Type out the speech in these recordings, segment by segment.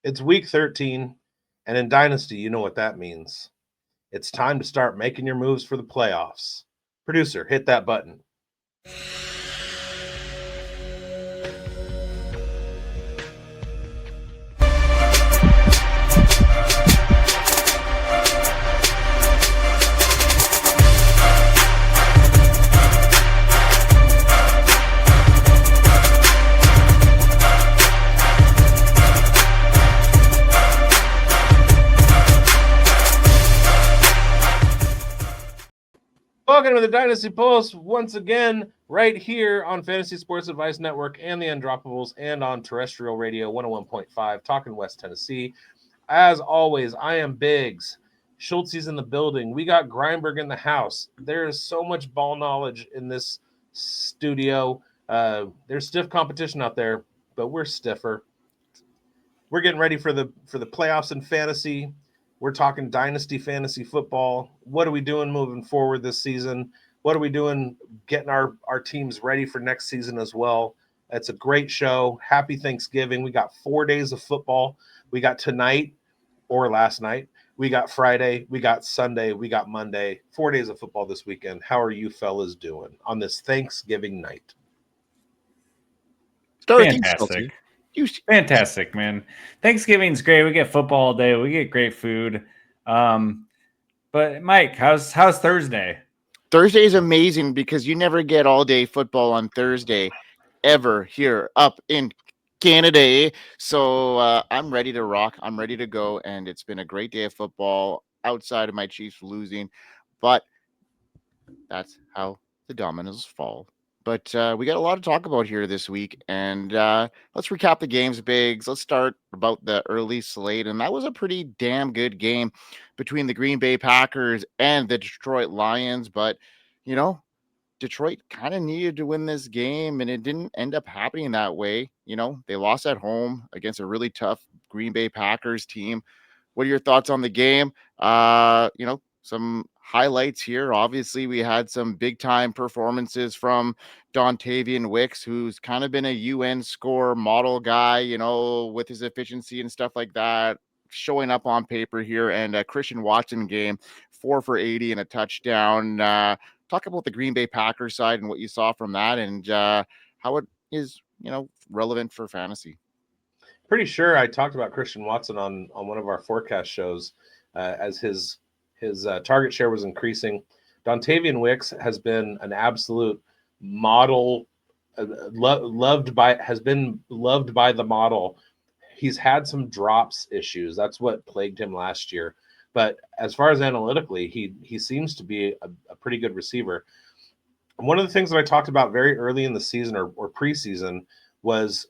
It's week 13, and in Dynasty, you know what that means. It's time to start making your moves for the playoffs. Producer, hit that button. Welcome to the Dynasty Pulse once again, right here on Fantasy Sports Advice Network and the Undroppables, and on terrestrial radio 101.5, talking West Tennessee. As always, I am Bigz. Schultzy's in the building. We got Grindberg in the house. There is so much ball knowledge in this studio. There's stiff competition out there, but we're stiffer. We're getting ready for the playoffs in fantasy. We're talking Dynasty fantasy football. What are we doing moving forward this season? What are we doing getting our teams ready for next season as well? It's a great show. Happy Thanksgiving. We got 4 days of football. We got tonight or last night. We got Friday. We got Sunday. We got Monday. 4 days of football this weekend. How are you fellas doing on this Thanksgiving night? Fantastic. Fantastic, man. Thanksgiving's great. We get football all day. We get great food. But Mike, how's Thursday? Thursday is amazing because you never get all day football on Thursday ever here up in Canada. So I'm ready to rock. I'm ready to go. And it's been a great day of football outside of my Chiefs losing. But that's how the dominoes fall. But we got a lot to talk about here this week. And let's recap the games, Biggs. Let's start about the early slate. And that was a pretty damn good game between the Green Bay Packers and the Detroit Lions. But, you know, Detroit kind of needed to win this game, and it didn't end up happening that way. You know, they lost at home against a really tough Green Bay Packers team. What are your thoughts on the game? Some highlights here. Obviously, we had some big time performances from Dontavian Wicks, who's kind of been a UN score model guy, with his efficiency and stuff like that, showing up on paper here. And a Christian Watson game, 4 for 80 and a touchdown. Talk about the Green Bay Packers side and what you saw from that, and how it is, relevant for fantasy. Pretty sure I talked about Christian Watson on one of our forecast shows as his target share was increasing. Dontavian Wicks has been an absolute model, loved by the model. He's had some drops issues. That's what plagued him last year. But as far as analytically, he seems to be a pretty good receiver. One of the things that I talked about very early in the season or preseason was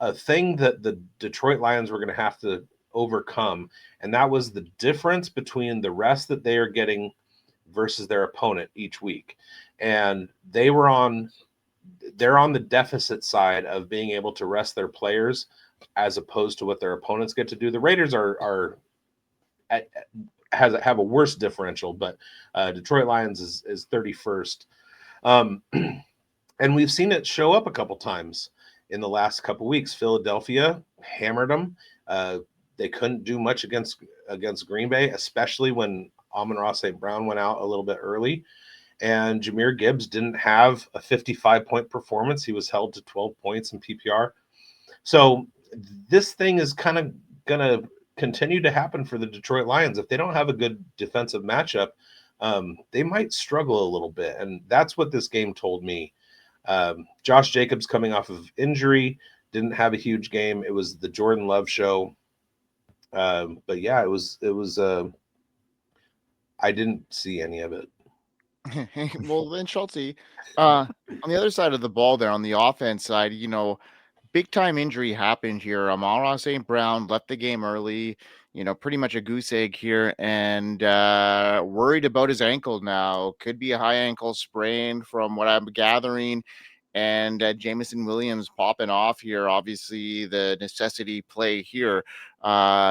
a thing that the Detroit Lions were going to have to overcome, and that was the difference between the rest that they are getting versus their opponent each week. And they're on the deficit side of being able to rest their players as opposed to what their opponents get to do. The Raiders have a worse differential, but Detroit Lions is 31st. And we've seen it show up a couple times in the last couple weeks. Philadelphia hammered them. They couldn't do much against Green Bay, especially when Amon-Ra St. Brown went out a little bit early. And Jahmyr Gibbs didn't have a 55-point performance. He was held to 12 points in PPR. So this thing is kind of going to continue to happen for the Detroit Lions. If they don't have a good defensive matchup, they might struggle a little bit. And that's what this game told me. Josh Jacobs coming off of injury, didn't have a huge game. It was the Jordan Love show. But yeah, it was I didn't see any of it. Well, then Schultzy, on the other side of the ball there, on the offense side, big time injury happened here. Amon-Ra St. Brown left the game early, pretty much a goose egg here, and worried about his ankle now. Could be a high ankle sprain from what I'm gathering. And Jameson Williams popping off here. Obviously, the necessity play here.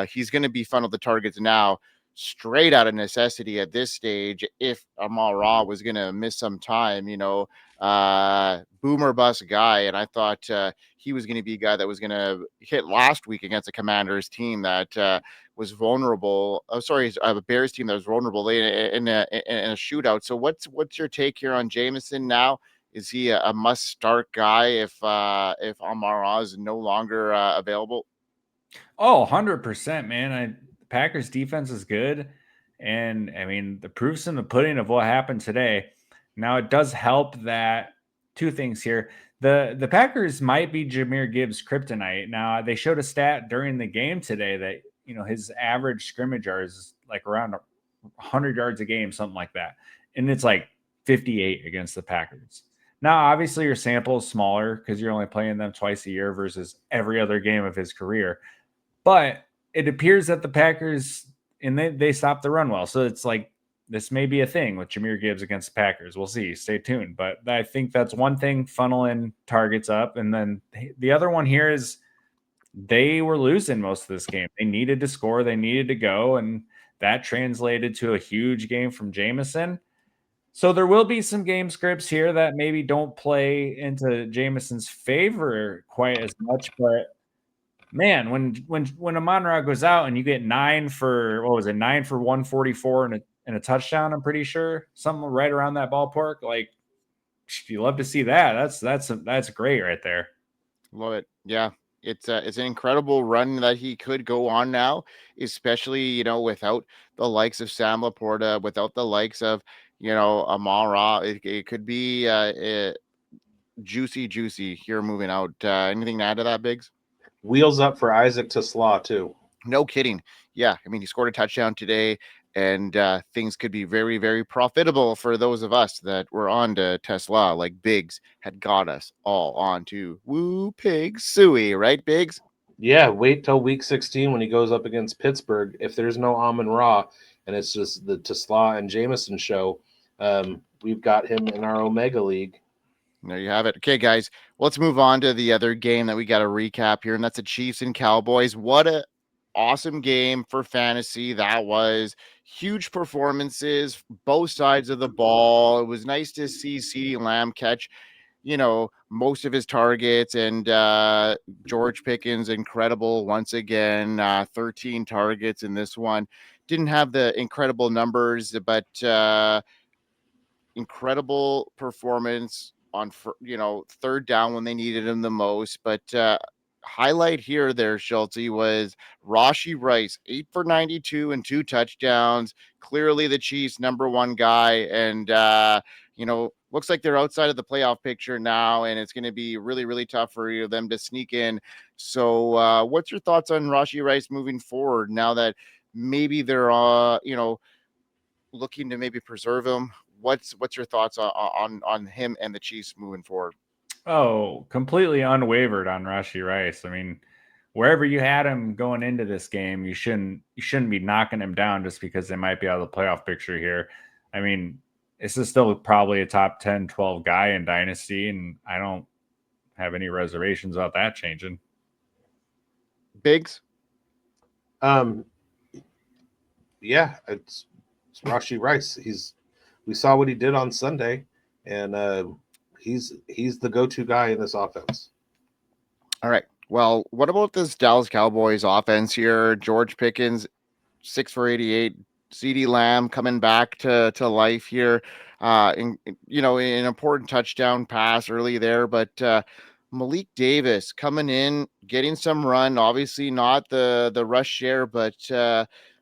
He's going to be funneled the targets now straight out of necessity at this stage. If Amon-Ra was going to miss some time, boomer bust guy. And I thought he was going to be a guy that was going to hit last week against a Commanders team that was vulnerable. Oh, sorry, a Bears team that was vulnerable in a shootout. So what's your take here on Jameson now? Is he a must start guy if Amon-Ra is no longer available? Oh, 100%, man. The Packers defense is good. And I mean, the proof's in the pudding of what happened today. Now, it does help that two things here. The Packers might be Jahmyr Gibbs' kryptonite. Now, they showed a stat during the game today that, his average scrimmage yards is like around 100 yards a game, something like that. And it's like 58 against the Packers. Now, obviously, your sample is smaller because you're only playing them twice a year versus every other game of his career. But it appears that the Packers, and they stopped the run well. So it's like, this may be a thing with Jahmyr Gibbs against the Packers. We'll see. Stay tuned. But I think that's one thing, funneling targets up. And then the other one here is they were losing most of this game. They needed to score. They needed to go. And that translated to a huge game from Jameson. So there will be some game scripts here that maybe don't play into Jameson's favor quite as much. But man, when Amon-Ra goes out and you get 9 for 144 and a touchdown, I'm pretty sure something right around that ballpark. Like, you love to see that. That's great right there. Love it. Yeah. It's an incredible run that he could go on now, especially, without the likes of Sam Laporta, without the likes of, Amon-Ra. It could be juicy here moving out. Anything to add to that, Bigz? Wheels up for Isaac Tesla too. No kidding. Yeah. I mean, he scored a touchdown today, and things could be very, very profitable for those of us that were on to Tesla, like Bigz had got us all on to Woo Pig Suey, right, Bigz? Yeah, wait till week 16 when he goes up against Pittsburgh. If there's no Amon-Ra and it's just the Tesla and Jameson show, we've got him in our Omega League. There you have it. Okay, guys, let's move on to the other game that we got to recap here, and that's the Chiefs and Cowboys. What a awesome game for fantasy that was. Huge performances, both sides of the ball. It was nice to see CeeDee Lamb catch, most of his targets, and George Pickens, incredible once again, 13 targets in this one. Didn't have the incredible numbers, but incredible performance on, third down when they needed him the most. But highlight here there, Schultzy, was Rashee Rice, 8 for 92 and 2 touchdowns. Clearly the Chiefs' number one guy. And, looks like they're outside of the playoff picture now, and it's going to be really, really tough for them to sneak in. So what's your thoughts on Rashee Rice moving forward now that maybe they're, looking to maybe preserve him? What's your thoughts on him and the Chiefs moving forward? Oh, completely unwavered on Rashee Rice. I mean, wherever you had him going into this game, you shouldn't be knocking him down just because they might be out of the playoff picture here. I mean, this is still probably a top 10, 12 guy in Dynasty, and I don't have any reservations about that changing. Bigz? Yeah, it's Rashee Rice. We saw what he did on Sunday, and he's the go-to guy in this offense. All right. Well, what about this Dallas Cowboys offense here? George Pickens, 6 for 88. CeeDee Lamb coming back to life here. An important touchdown pass early there, but Malik Davis coming in, getting some run. Obviously not the rush share, but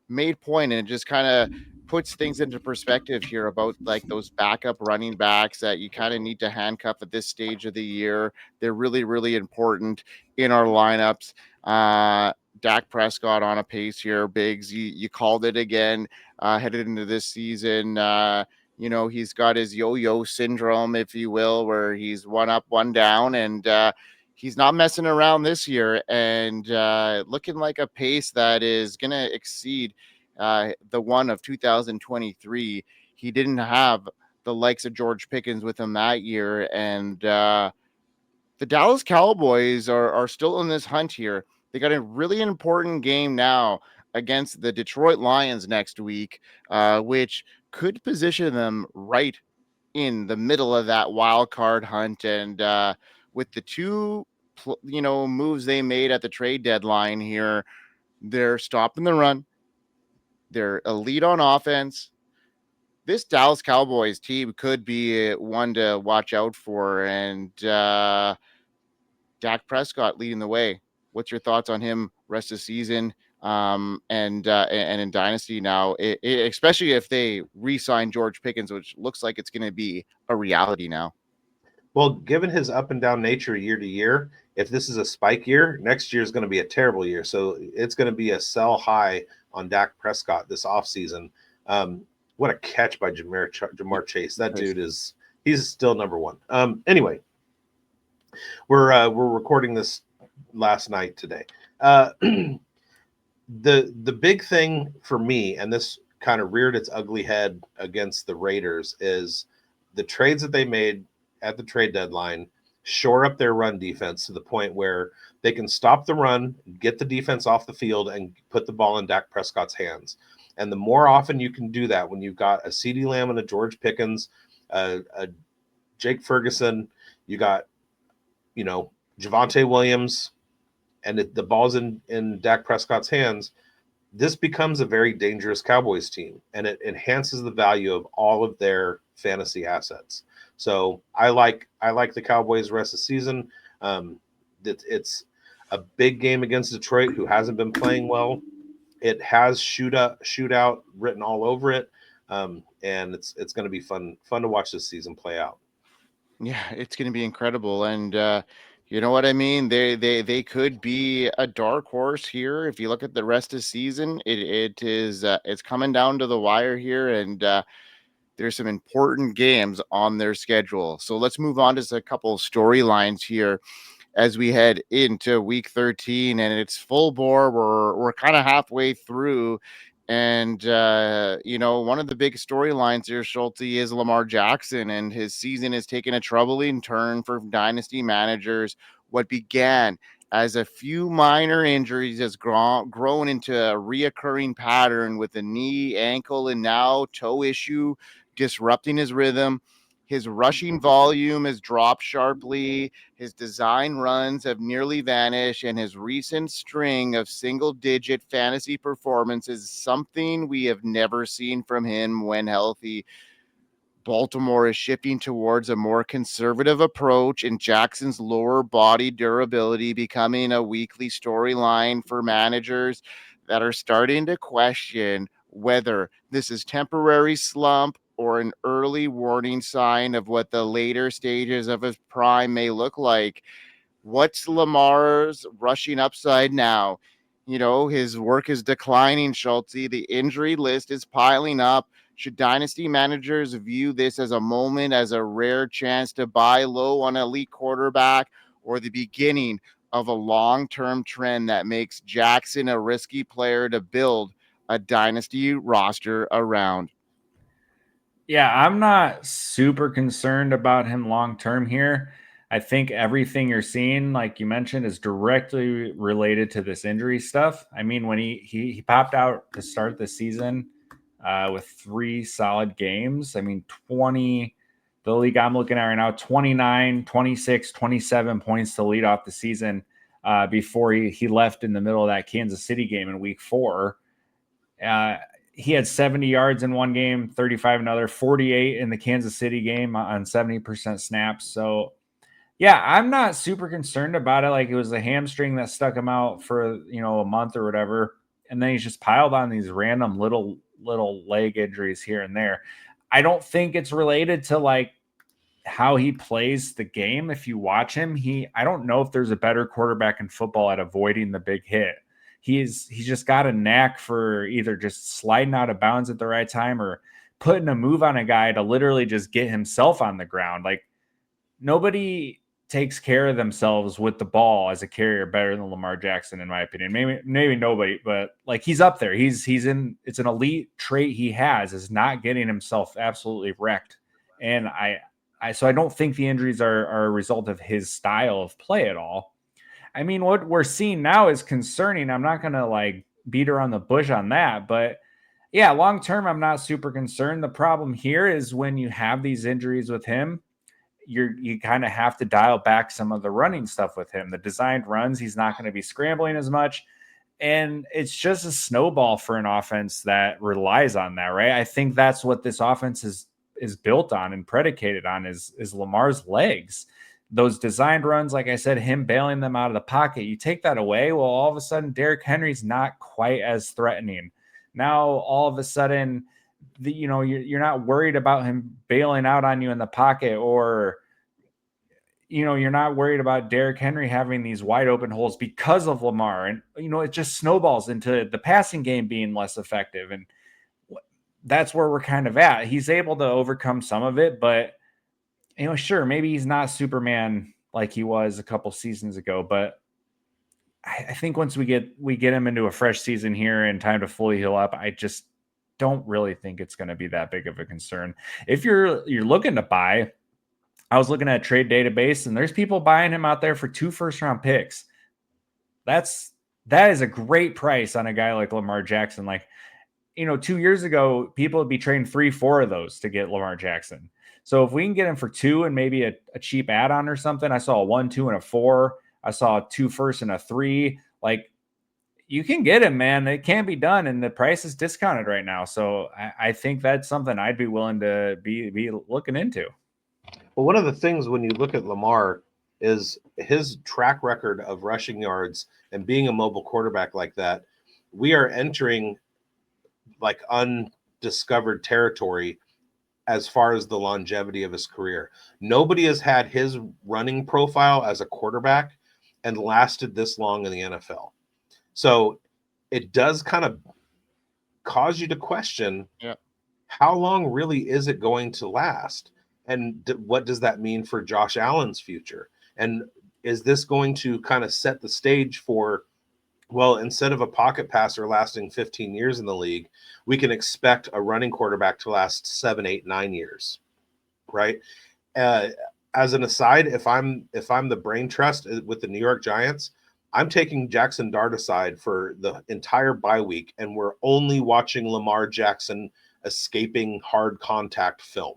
made point, and it just kind of puts things into perspective here about like those backup running backs that you kind of need to handcuff at this stage of the year. They're really, really important in our lineups. Dak Prescott on a pace here. Bigz, you called it again, headed into this season. He's got his yo-yo syndrome, if you will, where he's one up, one down, and he's not messing around this year, and looking like a pace that is going to exceed the one of 2023. He didn't have the likes of George Pickens with him that year, and the Dallas Cowboys are still in this hunt here. They got a really important game now against the Detroit Lions next week, which could position them right in the middle of that wild card hunt. And with the two, moves they made at the trade deadline here, they're stopping the run. They're elite on offense. This Dallas Cowboys team could be one to watch out for. And Dak Prescott leading the way. What's your thoughts on him rest of the season? And in Dynasty now, especially if they re-sign George Pickens, which looks like it's going to be a reality now. Well, given his up and down nature year to year, if this is a spike year, next year is going to be a terrible year. So it's going to be a sell high on Dak Prescott this offseason. What a catch by Jamar Chase. That dude he's still number one. Anyway, we're recording this last night today. The big thing for me, and this kind of reared its ugly head against the Raiders, is the trades that they made at the trade deadline shore up their run defense to the point where they can stop the run, get the defense off the field, and put the ball in Dak Prescott's hands. And the more often you can do that, when you've got a CeeDee Lamb and a George Pickens, a Jake Ferguson, you got, Javonte Williams, and the ball's in Dak Prescott's hands, this becomes a very dangerous Cowboys team, and it enhances the value of all of their fantasy assets. So I like the Cowboys rest of the season. It's a big game against Detroit, who hasn't been playing well. It has shootout written all over it, and it's going to be fun to watch this season play out. Yeah, it's going to be incredible, and you know what I mean. They could be a dark horse here. If you look at the rest of the season, it's coming down to the wire here, and there's some important games on their schedule. So let's move on to a couple of storylines here as we head into week 13, and it's full bore. We're kind of halfway through, and one of the big storylines here, Schultzy, is Lamar Jackson, and his season has taken a troubling turn for dynasty managers. What began as a few minor injuries has grown into a reoccurring pattern with a knee, ankle, and now toe issue disrupting his rhythm. His rushing volume has dropped sharply. His design runs have nearly vanished, and his recent string of single-digit fantasy performances is something we have never seen from him when healthy. Baltimore is shifting towards a more conservative approach, and Jackson's lower body durability becoming a weekly storyline for managers that are starting to question whether this is temporary slump or an early warning sign of what the later stages of his prime may look like. What's Lamar's rushing upside now? His work is declining, Schultzy. The injury list is piling up. Should dynasty managers view this as a moment, as a rare chance to buy low on an elite quarterback, or the beginning of a long-term trend that makes Jackson a risky player to build a dynasty roster around? Yeah, I'm not super concerned about him long-term here. I think everything you're seeing, like you mentioned, is directly related to this injury stuff. I mean, when he popped out to start the season with 3 solid games. I mean, the league I'm looking at right now, 29, 26, 27 points to lead off the season before he left in the middle of that Kansas City game in week 4. He had 70 yards in one game, 35 another, 48 in the Kansas City game on 70% snaps. So, yeah, I'm not super concerned about it. Like, it was a hamstring that stuck him out for, a month or whatever. And then he's just piled on these random little leg injuries here and there. I don't think it's related to like how he plays the game. If you watch him, I don't know if there's a better quarterback in football at avoiding the big hit. He's just got a knack for either just sliding out of bounds at the right time or putting a move on a guy to literally just get himself on the ground. Like, nobody takes care of themselves with the ball as a carrier better than Lamar Jackson, in my opinion. Maybe nobody, but like, he's up there. It's an elite trait he has, is not getting himself absolutely wrecked. And so I don't think the injuries are a result of his style of play at all. I mean, what we're seeing now is concerning. I'm not going to like beat around the bush on that. But yeah, long term, I'm not super concerned. The problem here is when you have these injuries with him, you kind of have to dial back some of the running stuff with him. The designed runs, he's not going to be scrambling as much. And it's just a snowball for an offense that relies on that, right? I think that's what this offense is built on and predicated on is Lamar's legs. Those designed runs, like I said, him bailing them out of the pocket, you take that away, well, all of a sudden, Derrick Henry's not quite as threatening. Now, all of a sudden, you're not worried about him bailing out on you in the pocket, or you're not worried about Derrick Henry having these wide open holes because of Lamar. And, it just snowballs into the passing game being less effective. And that's where we're kind of at. He's able to overcome some of it, but, sure, maybe he's not Superman like he was a couple seasons ago. But I think once we get him into a fresh season here and time to fully heal up, I just don't really think it's going to be that big of a concern. If you're looking to buy, I was looking at a trade database and there's people buying him out there for 2 first-round picks. That is a great price on a guy like Lamar Jackson. Like, 2 years ago, people would be trading 3-4 of those to get Lamar Jackson. So if we can get him for 2 and maybe a cheap add-on or something, I saw a 1, 2, and a 4. I saw a 2 first and a 3. Like, you can get him, man. It can be done, and the price is discounted right now. So I think that's something I'd be willing to be looking into. Well, one of the things when you look at Lamar is his track record of rushing yards and being a mobile quarterback like that. We are entering like undiscovered territory as far as the longevity of his career. Nobody has had his running profile as a quarterback and lasted this long in the NFL. So it does kind of cause you to question how long really is it going to last? And what does that mean for Josh Allen's future? And is this going to kind of set the stage for, well, instead of a pocket passer lasting 15 years in the league, we can expect a running quarterback to last 7, 8, 9 years, right? As an aside, if I'm the brain trust with the New York Giants, I'm taking Jackson Dart aside for the entire bye week, and we're only watching Lamar Jackson escaping hard contact film.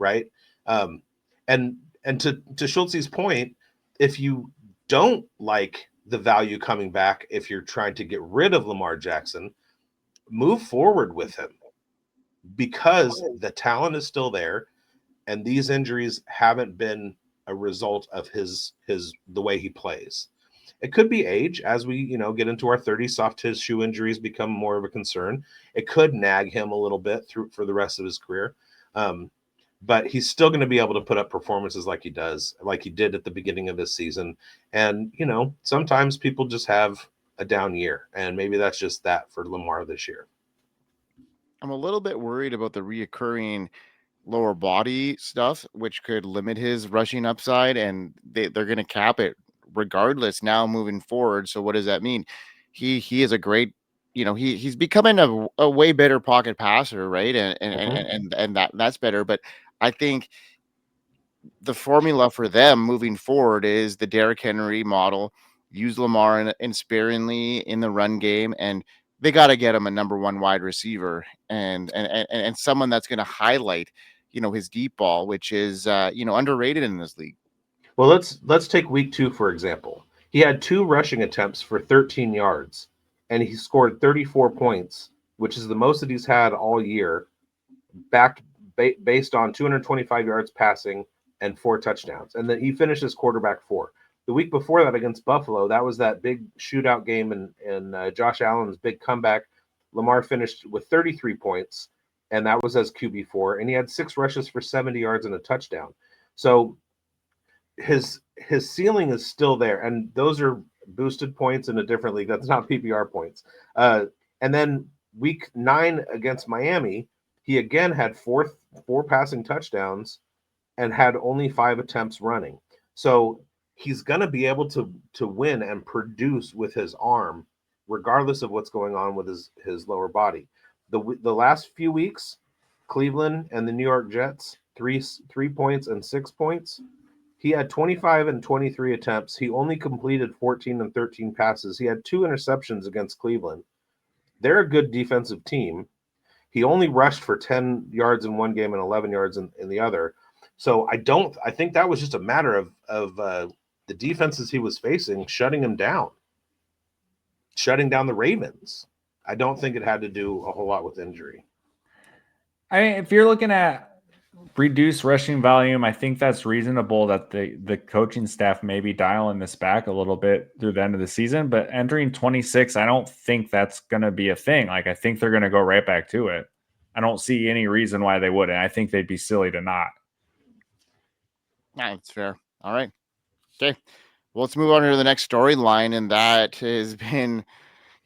Right. And to Schultzy's point, if you don't like the value coming back, if you're trying to get rid of Lamar Jackson, move forward with him because the talent is still there. And these injuries haven't been a result of the way he plays. It could be age as we, get into our 30s, soft tissue injuries become more of a concern. It could nag him a little bit for the rest of his career. But he's still going to be able to put up performances like he did at the beginning of this season. And, sometimes people just have a down year, and maybe that's just that for Lamar this year. I'm a little bit worried about the reoccurring lower body stuff, which could limit his rushing upside, and they're going to cap it regardless now moving forward. So what does that mean? He is a great, he's becoming a way better pocket passer, right? And that's better. But I think the formula for them moving forward is the Derrick Henry model. Use Lamar in sparingly in the run game, and they got to get him a number 1 wide receiver and someone that's going to highlight, his deep ball, which is underrated in this league. Well, let's take week 2 for example. He had 2 rushing attempts for 13 yards, and he scored 34 points, which is the most that he's had all year, based on 225 yards passing and 4 touchdowns. And then he finished as quarterback 4. The week before that against Buffalo, that was that big shootout game and Josh Allen's big comeback. Lamar finished with 33 points, and that was as QB4. And he had 6 rushes for 70 yards and a touchdown. So his ceiling is still there. And those are boosted points in a different league. That's not PPR points. And then week 9 against Miami, he again had four passing touchdowns and had only 5 attempts running. So he's going to be able to win and produce with his arm, regardless of what's going on with his lower body. The last few weeks, Cleveland and the New York Jets, 3 points and 6 points. He had 25 and 23 attempts. He only completed 14 and 13 passes. He had 2 interceptions against Cleveland. They're a good defensive team. He only rushed for 10 yards in one game and 11 yards in the other. So I think that was just a matter of the defenses he was facing shutting him down, shutting down the Ravens. I don't think it had to do a whole lot with injury. If you're looking at reduced rushing volume, I think that's reasonable that the coaching staff may be dialing this back a little bit through the end of the season. But entering 26, I don't think that's going to be a thing. Like, I think they're going to go right back to it. I don't see any reason why they wouldn't. I think they'd be silly to not. That's fair. All right. Okay. Well, let's move on to the next storyline, and that has been,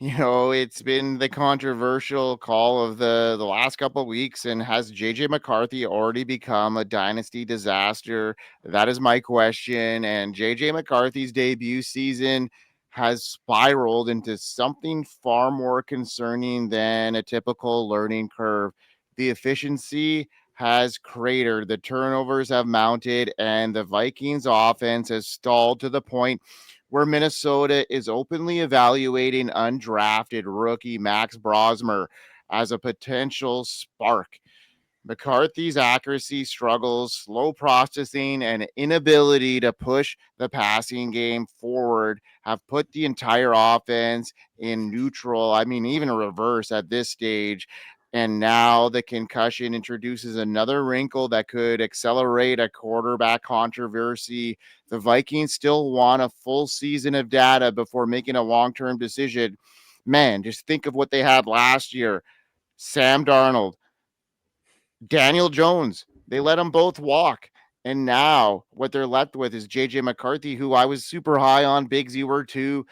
it's been the controversial call of the last couple of weeks. And has JJ McCarthy already become a dynasty disaster? That is my question. And JJ McCarthy's debut season has spiraled into something far more concerning than a typical learning curve. The efficiency has cratered, the turnovers have mounted, and the Vikings offense has stalled to the point where Minnesota is openly evaluating undrafted rookie Max Brosmer as a potential spark. McCarthy's accuracy struggles, slow processing, and inability to push the passing game forward have put the entire offense in neutral. I mean, even a reverse at this stage. And now the concussion introduces another wrinkle that could accelerate a quarterback controversy. The Vikings still want a full season of data before making a long-term decision. Man, just think of what they had last year. Sam Darnold, Daniel Jones, they let them both walk. And now what they're left with is JJ McCarthy, who I was super high on. Bigz, you were too.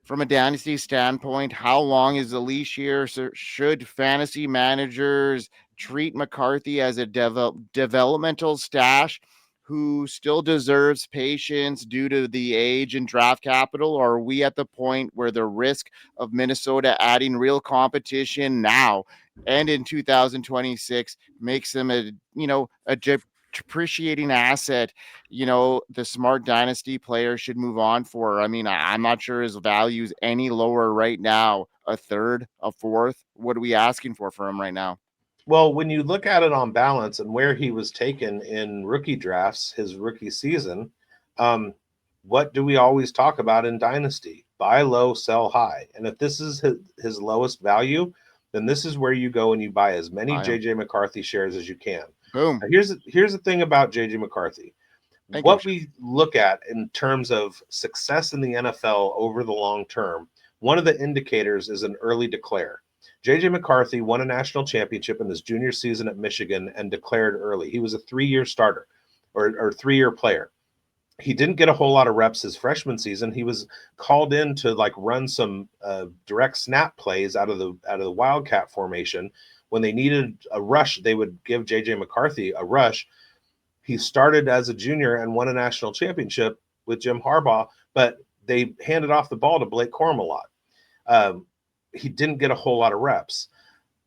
From a dynasty standpoint, how long is the leash here? So should fantasy managers treat McCarthy as a developmental stash who still deserves patience due to the age and draft capital? Or are we at the point where the risk of Minnesota adding real competition now and in 2026 makes them a depreciating asset, the smart dynasty player should move on for? I mean, I'm not sure his value is any lower right now. A third, a fourth? What are we asking for him right now? Well, when you look at it on balance and where he was taken in rookie drafts, his rookie season, what do we always talk about in Dynasty? Buy low, sell high. And if this is his lowest value, then this is where you go and you buy as many JJ McCarthy shares as you can. Boom. Now, here's the thing about JJ McCarthy. What we look at in terms of success in the NFL over the long term, one of the indicators is an early declare. JJ McCarthy won a national championship in his junior season at Michigan and declared early. He was a 3-year starter or 3-year player. He didn't get a whole lot of reps his freshman season. He was called in to run some direct snap plays out of the Wildcat formation. When they needed a rush, they would give JJ McCarthy a rush. He started as a junior and won a national championship with Jim Harbaugh, but they handed off the ball to Blake Corum a lot. He didn't get a whole lot of reps.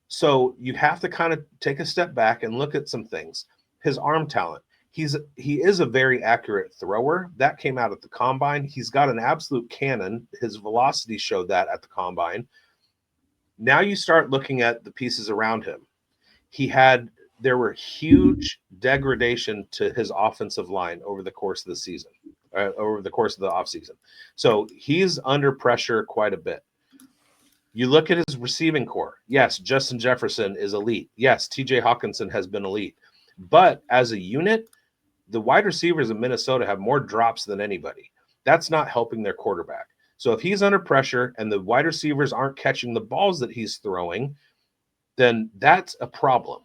So you have to kind of take a step back and look at some things. His arm talent. He is a very accurate thrower. That came out at the combine. He's got an absolute cannon. His velocity showed that at the combine. Now you start looking at the pieces around him. There were huge degradation to his offensive line over the course of the season, over the course of the offseason. So he's under pressure quite a bit. You look at his receiving core. Yes, Justin Jefferson is elite. Yes, TJ Hawkinson has been elite. But as a unit, the wide receivers in Minnesota have more drops than anybody. That's not helping their quarterback. So if he's under pressure and the wide receivers aren't catching the balls that he's throwing, then that's a problem.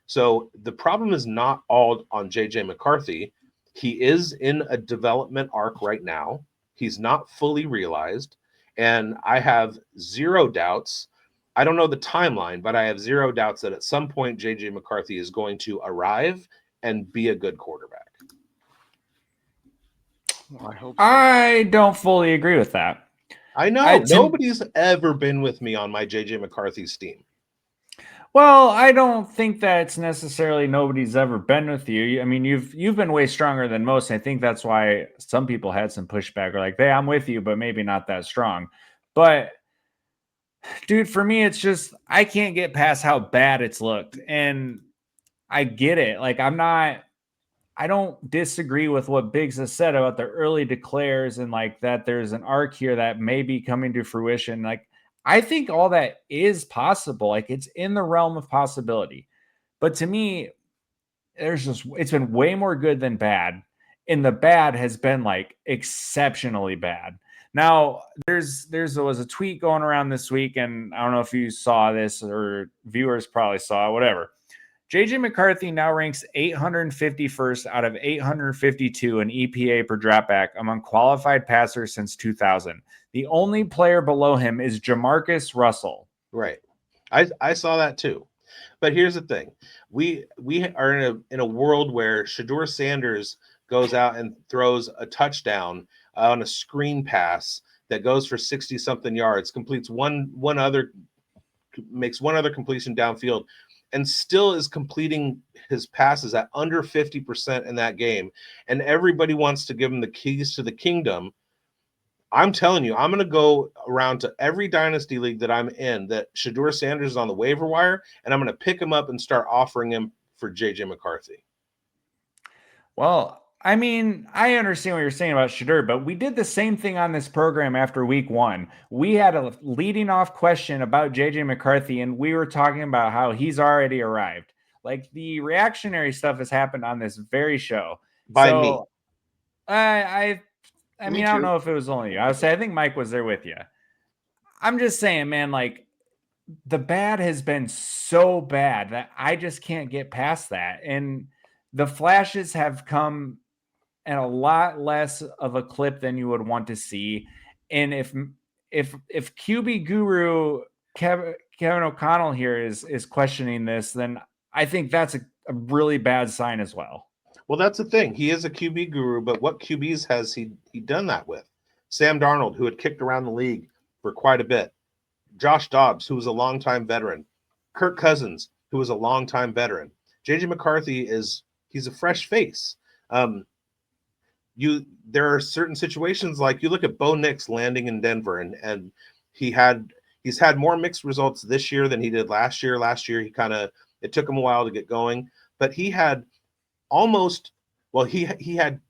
So the problem is not all on JJ McCarthy. He is in a development arc right now. He's not fully realized. And I have zero doubts. I don't know the timeline, but I have zero doubts that at some point JJ McCarthy is going to arrive and be a good quarterback. Well, I hope so. I don't fully agree with that. I know. Nobody's ever been with me on my JJ McCarthy's team. Well, I don't think that's necessarily nobody's ever been with you. I mean, you've been way stronger than most. And I think that's why some people had some pushback or like, hey, I'm with you, but maybe not that strong. But Dude, for me, it's just I can't get past how bad it's looked. And I get it. Like, I don't disagree with what Bigz has said about the early declares and like that there's an arc here that may be coming to fruition. Like, I think all that is possible. Like, it's in the realm of possibility. But to me, it's been way more good than bad. And the bad has been like exceptionally bad. Now, there was a tweet going around this week, and I don't know if you saw this or viewers probably saw it, whatever. JJ McCarthy now ranks 851st out of 852 in EPA per dropback among qualified passers since 2000. The only player below him is Jamarcus Russell. Right. I saw that too. But here's the thing. We are in a world where Shedeur Sanders goes out and throws a touchdown on a screen pass that goes for 60-something yards, makes one other completion downfield, and still is completing his passes at under 50% in that game. And everybody wants to give him the keys to the kingdom. I'm telling you, I'm going to go around to every dynasty league that I'm in that Shedeur Sanders is on the waiver wire, and I'm going to pick him up and start offering him for JJ McCarthy. Well, I mean, I understand what you're saying about Shedeur, but we did the same thing on this program after week 1. We had a leading off question about JJ McCarthy, and we were talking about how he's already arrived. Like, the reactionary stuff has happened on this very show. By me. I mean, I don't know if it was only you. I would say I think Mike was there with you. I'm just saying, man, like, the bad has been so bad that I just can't get past that. And the flashes have come at a lot less of a clip than you would want to see. And if QB guru Kevin O'Connell here is questioning this, then I think that's a really bad sign as well. Well, that's the thing. He is a QB guru, but what QBs has he done that with? Sam Darnold, who had kicked around the league for quite a bit. Josh Dobbs, who was a longtime veteran. Kirk Cousins, who was a longtime veteran. JJ McCarthy he's a fresh face. There are certain situations, like you look at Bo Nix landing in Denver, and he's had more mixed results this year than he did last year. Last year, it took him a while to get going, but he had he had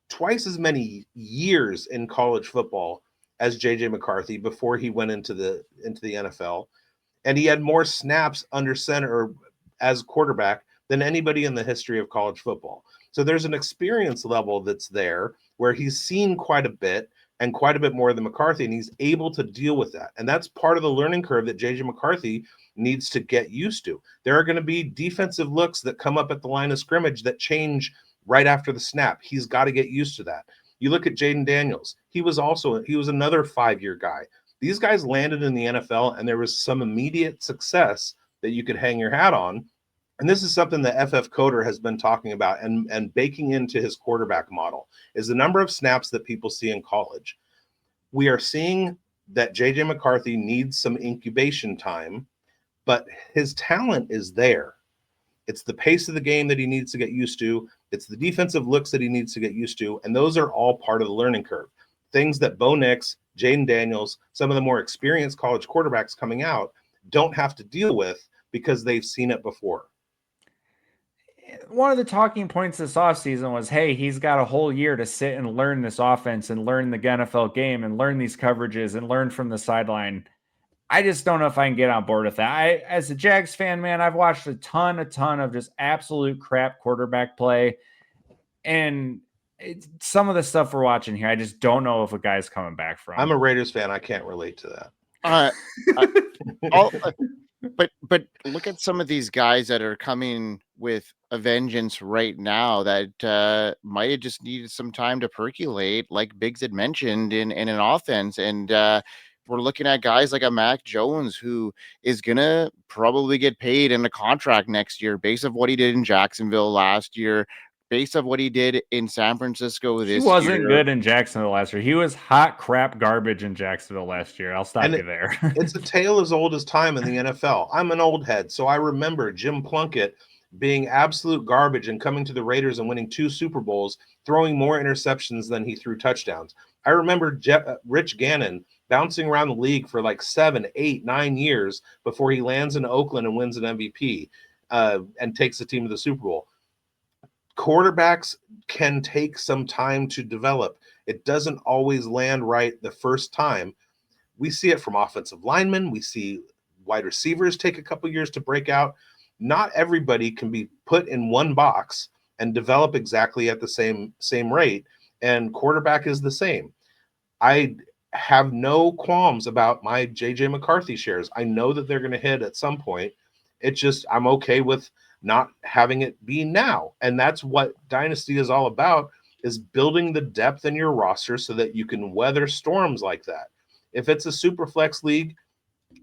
twice as many years in college football as JJ McCarthy before he went into the NFL, and he had more snaps under center as quarterback than anybody in the history of college football. So there's an experience level that's there where he's seen quite a bit and quite a bit more than McCarthy, and he's able to deal with that. And that's part of the learning curve that JJ McCarthy needs to get used to. There are going to be defensive looks that come up at the line of scrimmage that change right after the snap. He's got to get used to that. You look at Jaden Daniels. He was another 5-year guy. These guys landed in the NFL, and there was some immediate success that you could hang your hat on. And this is something that FF Coder has been talking about and baking into his quarterback model, is the number of snaps that people see in college. We are seeing that JJ McCarthy needs some incubation time, but his talent is there. It's the pace of the game that he needs to get used to. It's the defensive looks that he needs to get used to. And those are all part of the learning curve. Things that Bo Nix, Jaden Daniels, some of the more experienced college quarterbacks coming out don't have to deal with because they've seen it before. One of the talking points this offseason was, hey, he's got a whole year to sit and learn this offense and learn the NFL game and learn these coverages and learn from the sideline. I just don't know if I can get on board with that. As a Jags fan, man, I've watched a ton of just absolute crap quarterback play. And some of the stuff we're watching here, I just don't know if a guy's coming back from. I'm a Raiders fan. I can't relate to that. But look at some of these guys that are coming with a vengeance right now that might have just needed some time to percolate, like Bigz had mentioned in an offense. And we're looking at guys like a Mac Jones, who is going to probably get paid in a contract next year based on what he did in Jacksonville last year, based on what he did in San Francisco this year. He wasn't good in Jacksonville last year. He was hot crap garbage in Jacksonville last year. I'll stop you there. It's a tale as old as time in the NFL. I'm an old head, so I remember Jim Plunkett being absolute garbage and coming to the Raiders and winning 2 Super Bowls, throwing more interceptions than he threw touchdowns. I remember Rich Gannon bouncing around the league for like 7, 8, 9 years before he lands in Oakland and wins an MVP and takes the team to the Super Bowl. Quarterbacks can take some time to develop. It doesn't always land right the first time. We see it from offensive linemen. We see wide receivers take a couple years to break out. Not everybody can be put in one box and develop exactly at the same rate. And quarterback is the same. I have no qualms about my JJ McCarthy shares. I know that they're going to hit at some point. It's just I'm okay with not having it be now. And that's what Dynasty is all about, is building the depth in your roster so that you can weather storms like that. If it's a super flex league,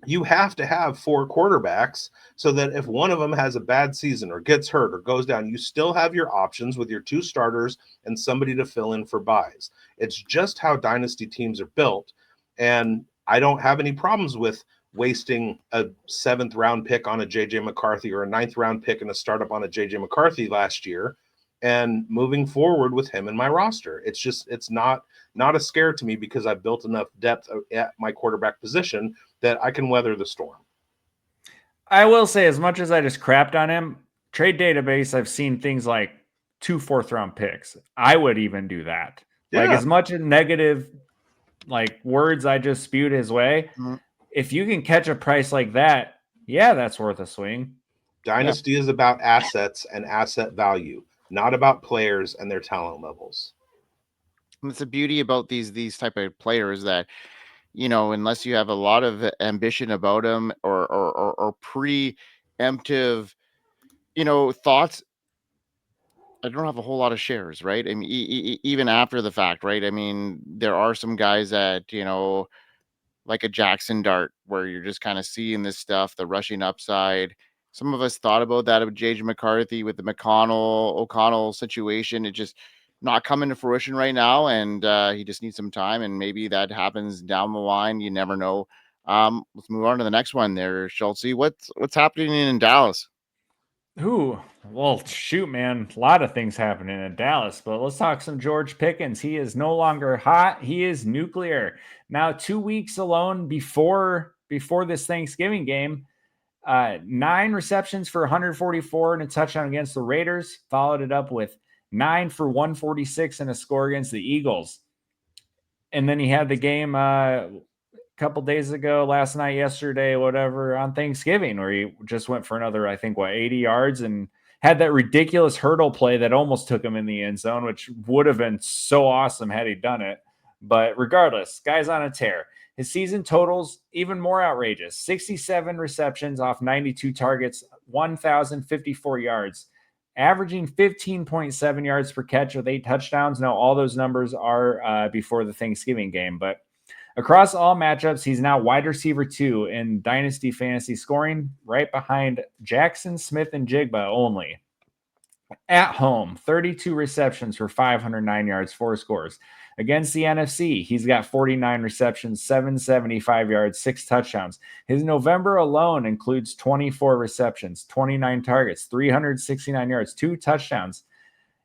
you have to have 4 quarterbacks so that if one of them has a bad season or gets hurt or goes down, you still have your options with your 2 starters and somebody to fill in for buys. It's just how dynasty teams are built. And I don't have any problems with wasting a 7th round pick on a JJ McCarthy or a 9th round pick and a startup on a JJ McCarthy last year and moving forward with him in my roster. It's not a scare to me because I've built enough depth at my quarterback position that I can weather the storm. I will say, as much as I just crapped on him, trade database, I've seen things like 2 4th round picks. I would even do that. Yeah. Like, as much as negative like words I just spewed his way, if you can catch a price like that, yeah, that's worth a swing. Dynasty is about assets and asset value, not about players and their talent levels. And it's the beauty about these type of players that, you know, unless you have a lot of ambition about them or preemptive, you know, thoughts, I don't have a whole lot of shares, right? I mean, even after the fact, right? I mean, there are some guys that, you know, like a Jackson Dart, where you're just kind of seeing this stuff, the rushing upside. Some of us thought about that with JJ McCarthy with the O'Connell situation. It just not coming to fruition right now, and he just needs some time, and maybe that happens down the line. You never know. Let's move on to the next one there, Schultzy. What's happening in Dallas? Ooh, well, shoot, man. A lot of things happening in Dallas, but let's talk some George Pickens. He is no longer hot. He is nuclear. Now, 2 weeks alone before this Thanksgiving game, 9 receptions for 144 and a touchdown against the Raiders, followed it up with 9 for 146 and a score against the Eagles. And then he had the game couple days ago, last night, yesterday, whatever, on Thanksgiving, where he just went for another, I think, 80 yards and had that ridiculous hurdle play that almost took him in the end zone, which would have been so awesome had he done it. But regardless, guy's on a tear. His season totals even more outrageous: 67 receptions off 92 targets, 1,054 yards, averaging 15.7 yards per catch with 8 touchdowns. Now, all those numbers are before the Thanksgiving game, but across all matchups, he's now wide receiver 2 in Dynasty fantasy scoring, right behind Jackson Smith and Jigba only. At home, 32 receptions for 509 yards, 4 scores. Against the NFC, he's got 49 receptions, 775 yards, 6 touchdowns. His November alone includes 24 receptions, 29 targets, 369 yards, 2 touchdowns.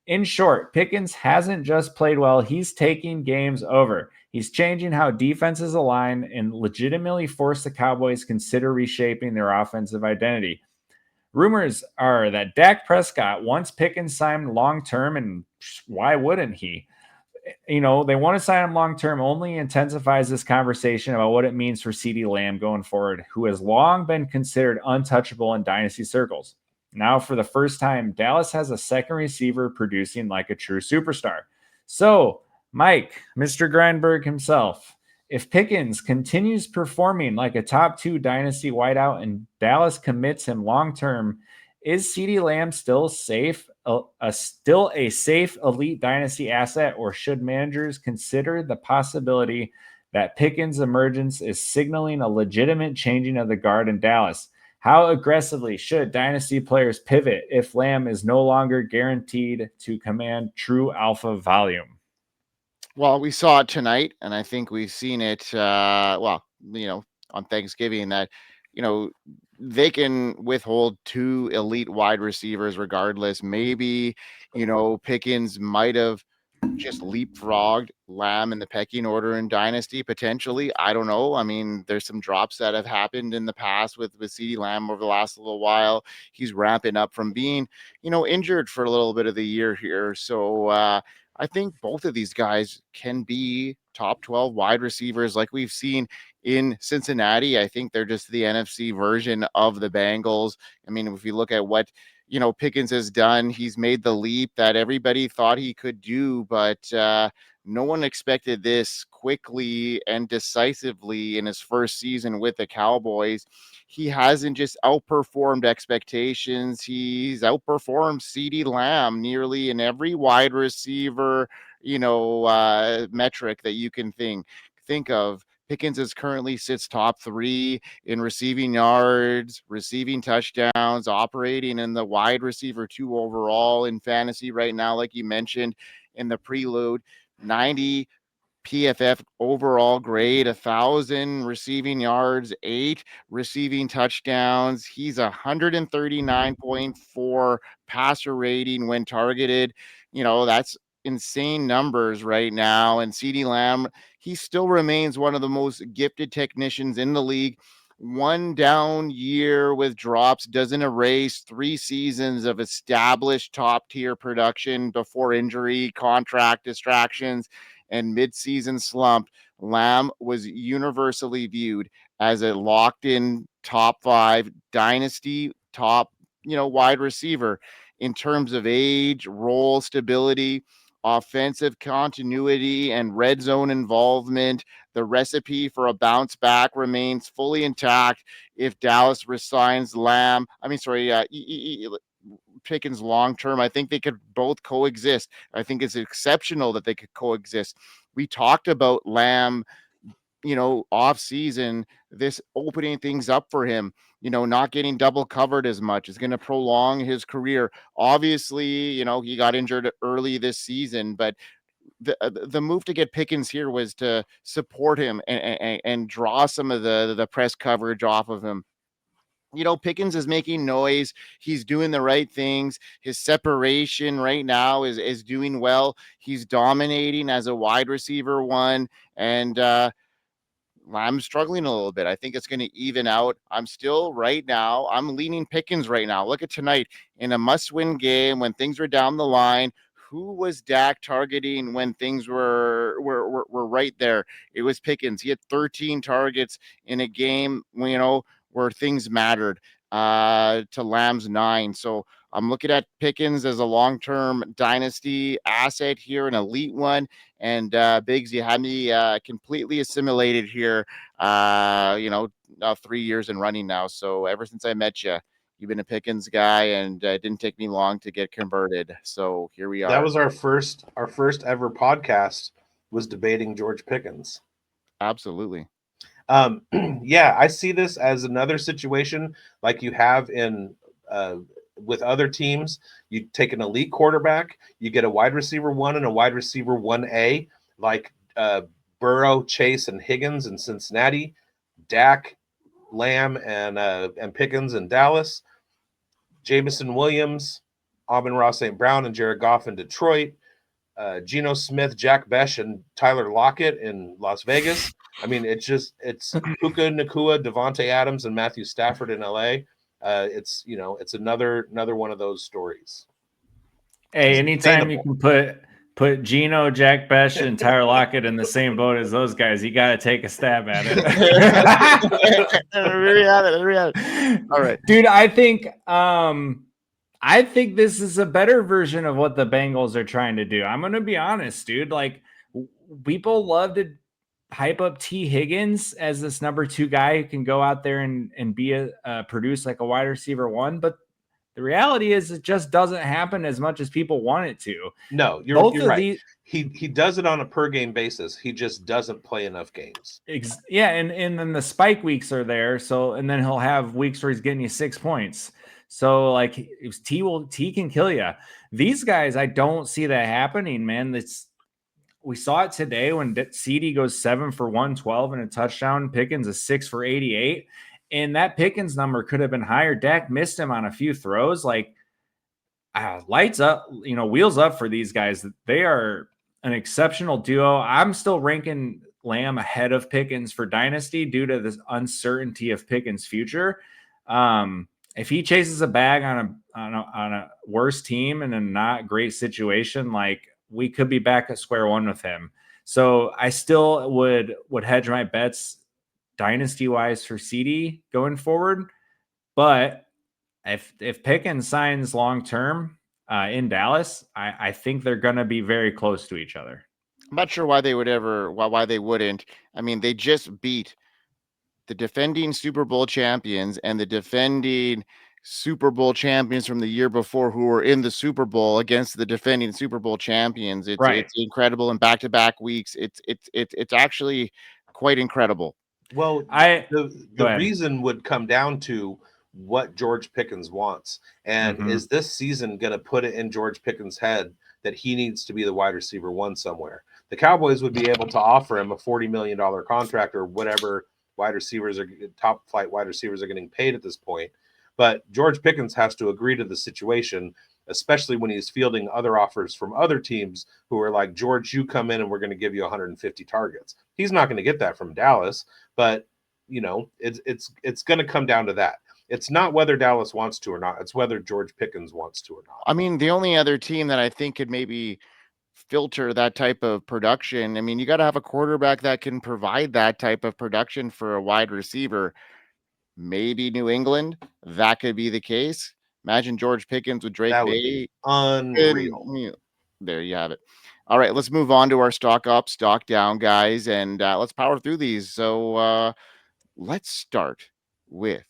In short, Pickens hasn't just played well, he's taking games over. He's changing how defenses align and legitimately force the Cowboys consider reshaping their offensive identity. Rumors are that Dak Prescott wants Pickens signed long-term, and why wouldn't he? You know, they want to sign him long-term only intensifies this conversation about what it means for CeeDee Lamb going forward, who has long been considered untouchable in dynasty circles. Now, for the first time, Dallas has a second receiver producing like a true superstar. So, Mike, Mr. Grindberg himself, if Pickens continues performing like a top 2 dynasty wideout and Dallas commits him long-term, is CeeDee Lamb still safe, still a safe elite dynasty asset, or should managers consider the possibility that Pickens' emergence is signaling a legitimate changing of the guard in Dallas? How aggressively should dynasty players pivot if Lamb is no longer guaranteed to command true alpha volume? Well, we saw it tonight, and I think we've seen it, well, you know, on Thanksgiving, that, you know, they can withhold 2 elite wide receivers regardless. Maybe, you know, Pickens might have just leapfrogged Lamb in the pecking order in Dynasty, potentially. I don't know. I mean, there's some drops that have happened in the past with CeeDee Lamb over the last little while. He's ramping up from being, injured for a little bit of the year here. So I think both of these guys can be top 12 wide receivers like we've seen in Cincinnati. I think they're just the NFC version of the Bengals. I mean, if you look at what Pickens has done, he's made the leap that everybody thought he could do, but no one expected this quickly and decisively in his first season with the Cowboys. He hasn't just outperformed expectations. He's outperformed CeeDee Lamb nearly in every wide receiver, metric that you can think of. Pickens is currently sits top 3 in receiving yards, receiving touchdowns, operating in the wide receiver 2 overall in fantasy right now, like you mentioned in the prelude. 90 PFF overall grade, 1,000 receiving yards, 8 receiving touchdowns. He's 139.4 passer rating when targeted. That's insane numbers right now. And CeeDee Lamb, he still remains one of the most gifted technicians in the league. One down year with drops doesn't erase 3 seasons of established top tier production before injury, contract distractions, and mid-season slump. Lamb was universally viewed as a locked-in top 5 dynasty top, wide receiver in terms of age, role stability, offensive continuity, and red zone involvement. The recipe for a bounce back remains fully intact if Dallas resigns Pickens long term. I think they could both coexist. I think it's exceptional that they could coexist. We talked about Lamb, off season, this opening things up for him, not getting double covered as much is going to prolong his career. Obviously, he got injured early this season, but the move to get Pickens here was to support him and draw some of the press coverage off of him. Pickens is making noise. He's doing the right things. His separation right now is doing well. He's dominating as a wide receiver 1. And I'm struggling a little bit. I think it's going to even out. I'm leaning Pickens right now. Look at tonight in a must-win game when things were down the line. Who was Dak targeting when things were right there? It was Pickens. He had 13 targets in a game, where things mattered, to Lamb's 9. So I'm looking at Pickens as a long-term dynasty asset here, an elite one. And Bigz, you had me completely assimilated here, 3 years and running now. So ever since I met you, you've been a Pickens guy, and it didn't take me long to get converted. So here we are. That was our first ever podcast was debating George Pickens. Absolutely. Yeah, I see this as another situation like you have in with other teams. You take an elite quarterback, you get a wide receiver 1 and a wide receiver 1A, like Burrow, Chase, and Higgins in Cincinnati, Dak, Lamb, and Pickens in Dallas, Jameson Williams, Amon-Ra St. Brown, and Jared Goff in Detroit, Geno Smith, Jack Besh, and Tyler Lockett in Las Vegas. I mean, it's Puka Nacua, Devontae Adams, and Matthew Stafford in LA. It's another one of those stories. Hey, anytime you can put Geno, Jack Besh, and Tyler Lockett in the same boat as those guys, you got to take a stab at it. All right, dude. I think this is a better version of what the Bengals are trying to do. I'm going to be honest, dude. Like, people love to hype up T. Higgins as this number 2 guy who can go out there and be produce like a wide receiver 1, but the reality is it just doesn't happen as much as people want it to. No, you're right. He does it on a per game basis. He just doesn't play enough games. Yeah, and then the spike weeks are there. So, and then he'll have weeks where he's getting you 6 points. So like T can kill you. These guys, I don't see that happening, man. We saw it today when CeeDee goes 7 for 112 and a touchdown. Pickens is 6 for 88. And that Pickens number could have been higher. Dak missed him on a few throws. Like, lights up, wheels up for these guys. They are an exceptional duo. I'm still ranking Lamb ahead of Pickens for Dynasty due to this uncertainty of Pickens' future. If he chases a bag on a worse team in a not great situation, like, we could be back at square one with him. So I still would hedge my bets dynasty wise for CeeDee going forward. But if Pickens signs long term in Dallas, I think they're going to be very close to each other. I'm not sure why they wouldn't. I mean, they just beat the defending Super Bowl champions and the defending Super Bowl champions from the year before, who were in the Super Bowl, against the defending Super Bowl champions. It's incredible in back-to-back weeks. It's actually quite incredible. Well, the reason would come down to what George Pickens wants. And is this season going to put it in George Pickens' head that he needs to be the wide receiver one somewhere? The Cowboys would be able to offer him a $40 million contract or whatever top flight wide receivers are getting paid at this point. But George Pickens has to agree to the situation, especially when he's fielding other offers from other teams who are like, George, you come in and we're going to give you 150 targets. He's not going to get that from Dallas, but it's going to come down to that. It's not whether Dallas wants to or not. It's whether George Pickens wants to or not. I mean, the only other team that I think could maybe filter that type of production, I mean, you got to have a quarterback that can provide that type of production for a wide receiver. Maybe New England, that could be the case. Imagine George Pickens with Drake May. Unreal. There you have it. All right, let's move on to our stock up, stock down, guys, and let's power through these. So let's start with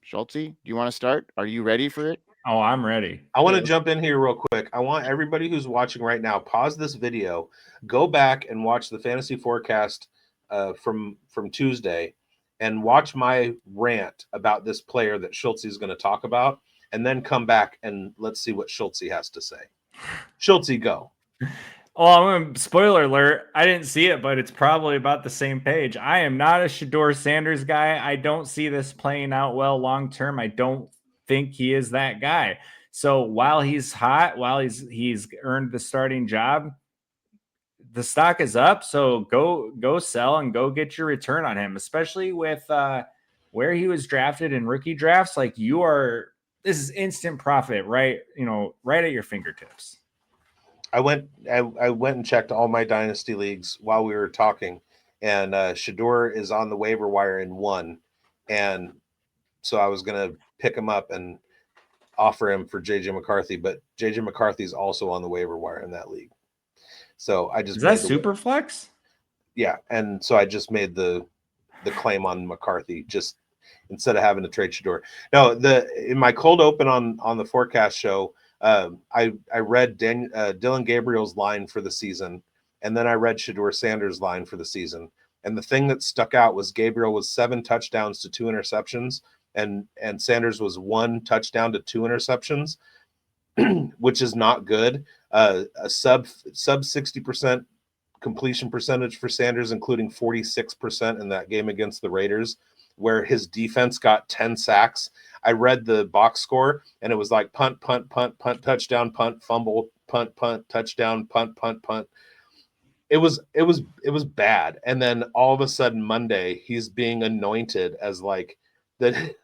Schultzy. Do you want to start? Are you ready for it? Oh, I'm ready. I want to jump in here real quick. I want everybody who's watching right now, pause this video, go back and watch the fantasy forecast from Tuesday, and watch my rant about this player that Schultzy is going to talk about, and then come back and let's see what Schultzy has to say. Schultzy, go. Oh, spoiler alert. I didn't see it, but it's probably about the same page. I am not a Shedeur Sanders guy. I don't see this playing out well long term. I don't think he is that guy. So while he's hot, while he's earned the starting job, the stock is up. So go sell and go get your return on him, especially with where he was drafted in rookie drafts. Like, this is instant profit, right? Right at your fingertips. I went and checked all my dynasty leagues while we were talking, and Shedeur is on the waiver wire in one, and so I was gonna pick him up and offer him for JJ McCarthy, but JJ McCarthy is also on the waiver wire in that league. So I just is that super flex? Yeah, and so I just made the claim on McCarthy just instead of having to trade Shedeur. No, in my cold open on the forecast show. I read Dylan Gabriel's line for the season, and then I read Shedeur Sanders' line for the season. And the thing that stuck out was Gabriel was 7 touchdowns to 2 interceptions, and Sanders was 1 touchdown to 2 interceptions, which is not good. A sub 60% completion percentage for Sanders, including 46% in that game against the Raiders, where his defense got 10 sacks. I read the box score, and it was like punt, punt, punt, punt, touchdown, punt, fumble, punt, punt, touchdown, punt, punt, punt. It was bad. And then all of a sudden Monday, he's being anointed as like the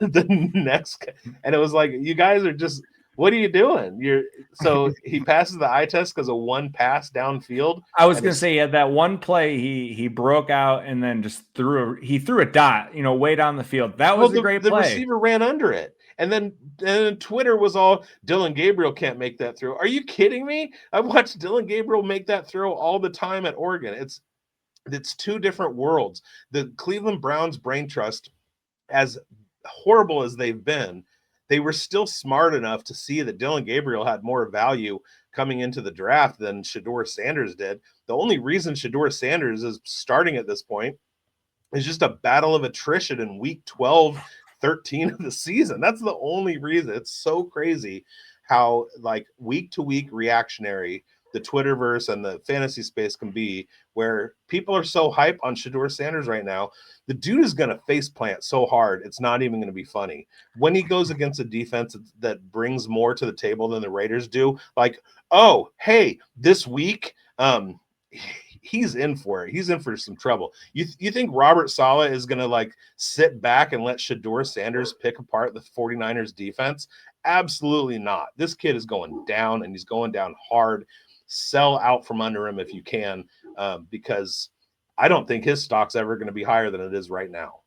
next, and it was like, you guys are just, what are you doing? So he passes the eye test because of 1 pass downfield. I was going to say, that one play he broke out and then just threw a dot, way down the field. That was a great play. The receiver ran under it. And then Twitter was all, Dylan Gabriel can't make that throw. Are you kidding me? I've watched Dylan Gabriel make that throw all the time at Oregon. It's 2 different worlds. The Cleveland Browns brain trust, as horrible as they've been, they were still smart enough to see that Dylan Gabriel had more value coming into the draft than Shedeur Sanders did. The only reason Shedeur Sanders is starting at this point is just a battle of attrition in week 12, 13 of the season. That's the only reason. It's so crazy how like week to week reactionary the Twitterverse and the fantasy space can be, where people are so hype on Shedeur Sanders right now. The dude is going to face plant so hard, it's not even going to be funny. When he goes against a defense that brings more to the table than the Raiders do, like, oh, hey, this week He's in for it. He's in for some trouble. You think Robert Saleh is going to like sit back and let Shedeur Sanders pick apart the 49ers defense? Absolutely not. This kid is going down, and he's going down hard. Sell out from under him if you can, because I don't think his stock's ever going to be higher than it is right now.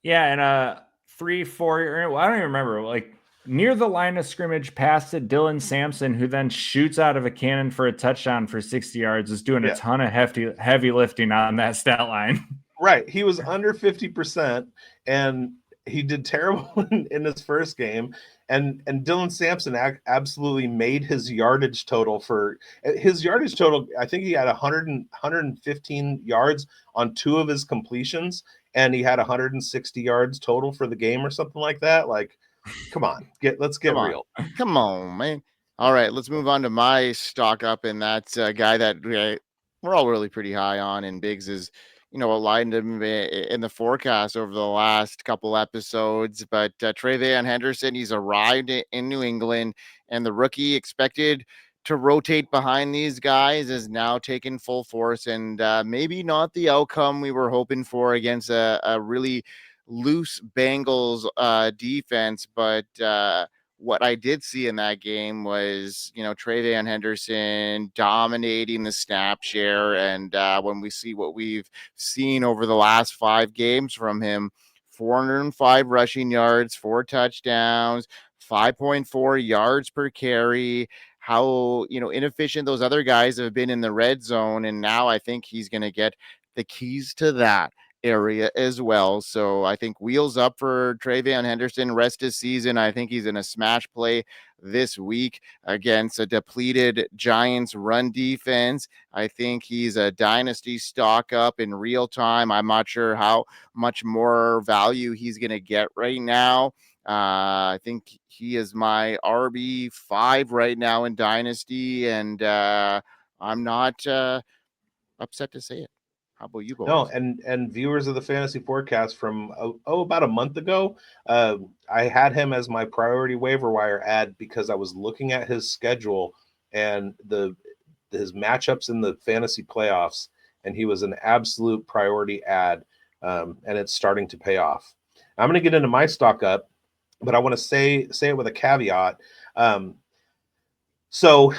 Yeah, and 3-4, well, I don't even remember, like near the line of scrimmage, past it, Dylan Sampson, who then shoots out of a cannon for a touchdown for 60 yards, is doing a ton of heavy lifting on that stat line. Right. He was under 50%, and he did terrible in his first game. And Dylan Sampson absolutely made his yardage total I think he had 115 yards on 2 of his completions, and he had 160 yards total for the game or something like that. Like, come on, let's get real. Come on, man. All right, let's move on to my stock up, and that's a guy that we're all really pretty high on, and Bigz is, aligned him in the forecast over the last couple episodes. But TreVeyon Henderson, he's arrived in New England, and the rookie expected to rotate behind these guys is now taking full force, and maybe not the outcome we were hoping for against a really loose Bengals defense, but what I did see in that game was, TreVeyon Henderson dominating the snap share. And when we see what we've seen over the last 5 games from him, 405 rushing yards, 4 touchdowns, 5.4 yards per carry, how, inefficient those other guys have been in the red zone. And now I think he's going to get the keys to that area as well. So I think wheels up for TreVeyon Henderson rest of season. I think he's in a smash play this week against a depleted Giants run defense. I think he's a dynasty stock up in real time. I'm not sure how much more value he's going to get right now. I think he is my RB5 right now in dynasty, and I'm not upset to say it. How about you boys? No, and viewers of the Fantasy Forecast from about a month ago, I had him as my priority waiver wire ad because I was looking at his schedule and his matchups in the fantasy playoffs, and he was an absolute priority ad, and it's starting to pay off. I'm going to get into my stock up, but I want to say it with a caveat. So